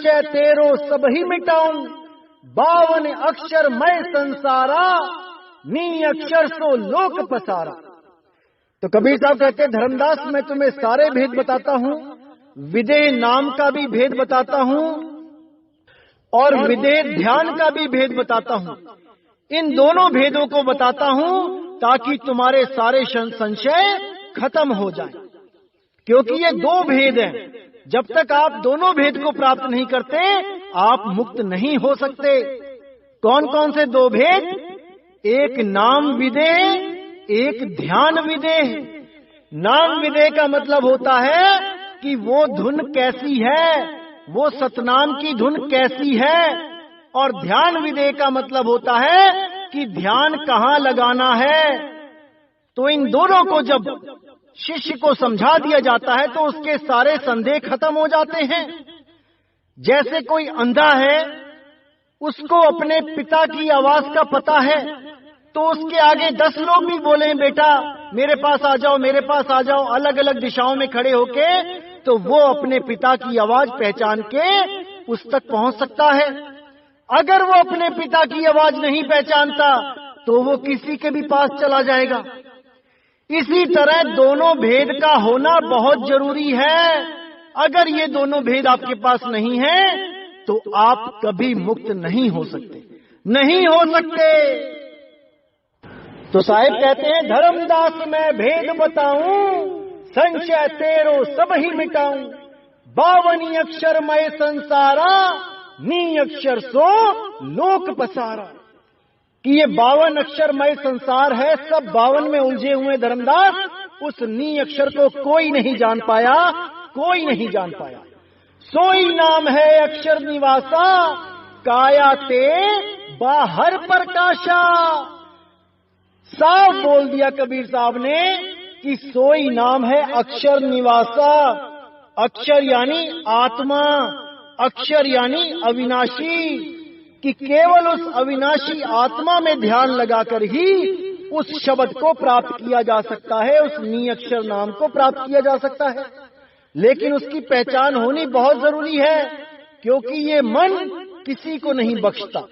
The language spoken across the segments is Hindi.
संशय तेरो सब ही मिटाऊं, 52 अक्षर मैं संसारा, नी अक्षर सो लोक पसारा। तो कबीर साहब कहते हैं, धर्मदास मैं तुम्हें सारे भेद बताता हूं, विदेह नाम का भी भेद बताता हूं और विदेह ध्यान का भी भेद बताता हूं। इन दोनों भेदों को बताता हूं ताकि तुम्हारे सारे संशय खत्म हो जाए, क्योंकि ये दो भेद हैं। जब तक आप दोनों भेद को प्राप्त नहीं करते आप मुक्त नहीं हो सकते। कौन कौन से दो भेद? एक नाम विदेह, एक ध्यान विदेह। नाम विदेह का मतलब होता है कि वो धुन कैसी है, वो सतनाम की धुन कैसी है, और ध्यान विदेह का मतलब होता है कि ध्यान कहां लगाना है। तो इन दोनों को जब शिष्य को समझा दिया जाता है तो उसके सारे संदेह खत्म हो जाते हैं। जैसे कोई अंधा है, उसको अपने पिता की आवाज का पता है, तो उसके आगे 10 लोग भी बोले बेटा मेरे पास आ जाओ, मेरे पास आ जाओ, अलग अलग दिशाओं में खड़े होके, तो वो अपने पिता की आवाज पहचान के उस तक पहुंच सकता है। अगर वो अपने पिता की आवाज नहीं पहचानता तो वो किसी के भी पास चला जाएगा। इसी तरह दोनों भेद का होना बहुत जरूरी है। अगर ये दोनों भेद आपके पास नहीं है तो आप कभी मुक्त नहीं हो सकते, नहीं हो सकते। तो साहिब कहते हैं, धर्मदास मैं भेद बताऊं, संशय तेरो सब ही मिटाऊं, 52 अक्षर मैं संसारा, नी अक्षर सो लोक पसारा। कि ये 52 अक्षरमय संसार है, सब 52 में उलझे हुए धर्मदास, उस नी अक्षर को कोई नहीं जान पाया, कोई नहीं जान पाया। सोई नाम है अक्षर निवासा, काया ते बाहर प्रकाशा। साफ बोल दिया कबीर साहब ने कि सोई नाम है अक्षर निवासा। अक्षर यानी आत्मा, अक्षर यानी अविनाशी, कि केवल उस अविनाशी आत्मा में ध्यान लगाकर ही उस शब्द को प्राप्त किया जा सकता है, उस नी अक्षर नाम को प्राप्त किया जा सकता है। लेकिन उसकी पहचान होनी बहुत जरूरी है, क्योंकि ये मन किसी को नहीं बख्शता,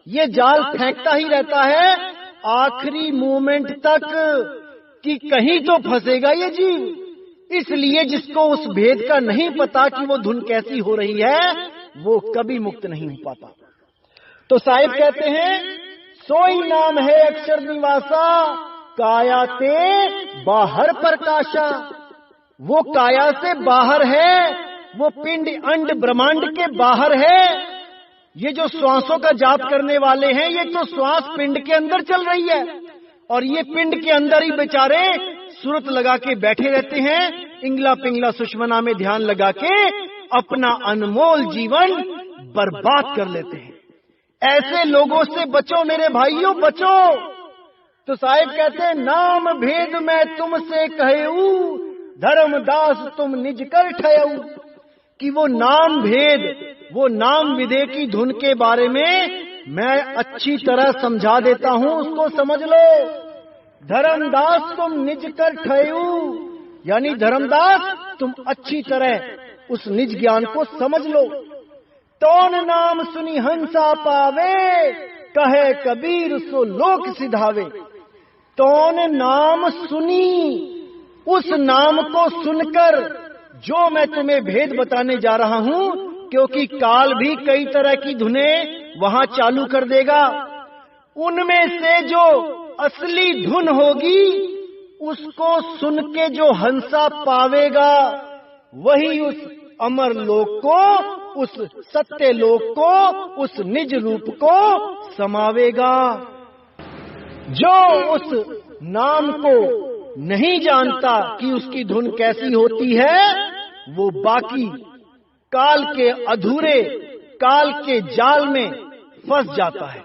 ये जाल फेंकता ही रहता है आखिरी मोमेंट तक कि कहीं तो फंसेगा ये जीव। इसलिए जिसको उस भेद का नहीं पता कि वो धुन कैसी हो रही है, वो कभी मुक्त नहीं हो पाता। तो साहिब कहते हैं, सोई नाम है अक्षर निवासा, काया ते बाहर प्रकाशा। वो काया से बाहर है, वो पिंड अंड ब्रह्मांड के बाहर है। ये जो श्वासों का जाप करने वाले हैं, ये तो श्वास पिंड के अंदर चल रही है, और ये पिंड के अंदर ही बेचारे सुरत लगा के बैठे रहते हैं, इंगला पिंगला सुषमना में ध्यान लगा के अपना अनमोल जीवन बर्बाद कर लेते हैं। ऐसे लोगों से बचो मेरे भाइयों, बचो। तो साहिब कहते हैं, नाम भेद मैं तुमसे कहूं, धर्मदास तुम निज कर ठयऊ। कि वो नाम भेद, वो नाम विदेह की धुन के बारे में मैं अच्छी तरह समझा देता हूं, उसको समझ लो। धर्मदास तुम निज कर ठयऊ, यानी धर्मदास तुम अच्छी तरह उस निज ज्ञान को समझ लो। तौन नाम सुनी हंसा पावे, कहे कबीर सो लोक सिधावे। तौन नाम सुनी, उस नाम को सुनकर जो मैं तुम्हें भेद बताने जा रहा हूं, क्योंकि काल भी कई तरह की धुनें वहां चालू कर देगा। उनमें से जो असली धुन होगी, उसको सुन के जो हंसा पावेगा, वही उस अमर लोक को, उस सत्य लोक को, उस निज रूप को समावेगा। जो उस नाम को नहीं जानता कि उसकी धुन कैसी होती है, वो बाकी काल के अधूरे काल के जाल में फंस जाता है,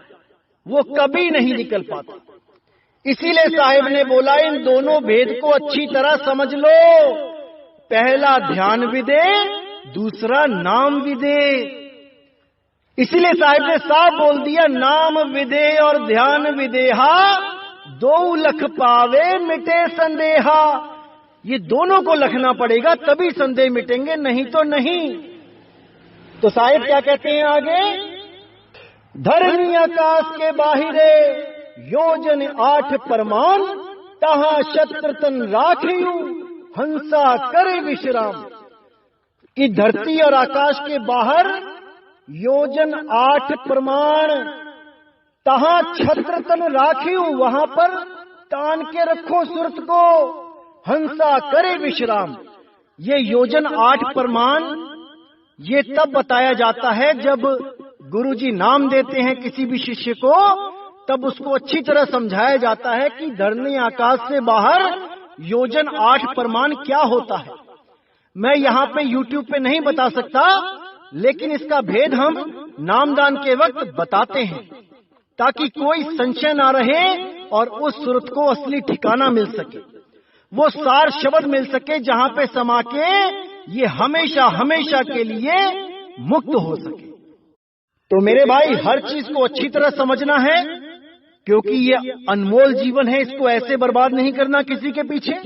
वो कभी नहीं निकल पाता। इसीलिए साहिब ने बोला, इन दोनों भेद को अच्छी तरह समझ लो। पहला ध्यान विदेह, दूसरा नाम विदेह। इसीलिए साहिब ने साफ बोल दिया, नाम विदेह और ध्यान विदेहा, दो लख पावे मिटे संदेहा। ये दोनों को लखना पड़ेगा, तभी संदेह मिटेंगे, नहीं तो नहीं। तो साहिब क्या कहते हैं आगे, धरनी आकाश के बाहिरे योजन 8 परमान, तहां शत्र तन राखियु हंसा करे विश्राम। कि धरती और आकाश के बाहर योजन 8 प्रमाण, तहां छत्र तन राखियु, वहां पर तान के रखो सुरत को, हंसा करे विश्राम। ये योजन 8 प्रमाण ये तब बताया जाता है जब गुरुजी नाम देते हैं किसी भी शिष्य को, तब उसको अच्छी तरह समझाया जाता है कि धरनी आकाश से बाहर योजन 8 प्रमाण क्या होता है। मैं यहाँ पे YouTube पे नहीं बता सकता, लेकिन इसका भेद हम नामदान के वक्त बताते हैं ताकि कोई संशय ना रहे और उस सुरत को असली ठिकाना मिल सके, वो सार शब्द मिल सके जहाँ पे समा के ये हमेशा हमेशा के लिए मुक्त हो सके। तो मेरे भाई हर चीज को अच्छी तरह समझना है, क्योंकि ये अनमोल जीवन है, इसको ऐसे बर्बाद नहीं करना किसी के पीछे।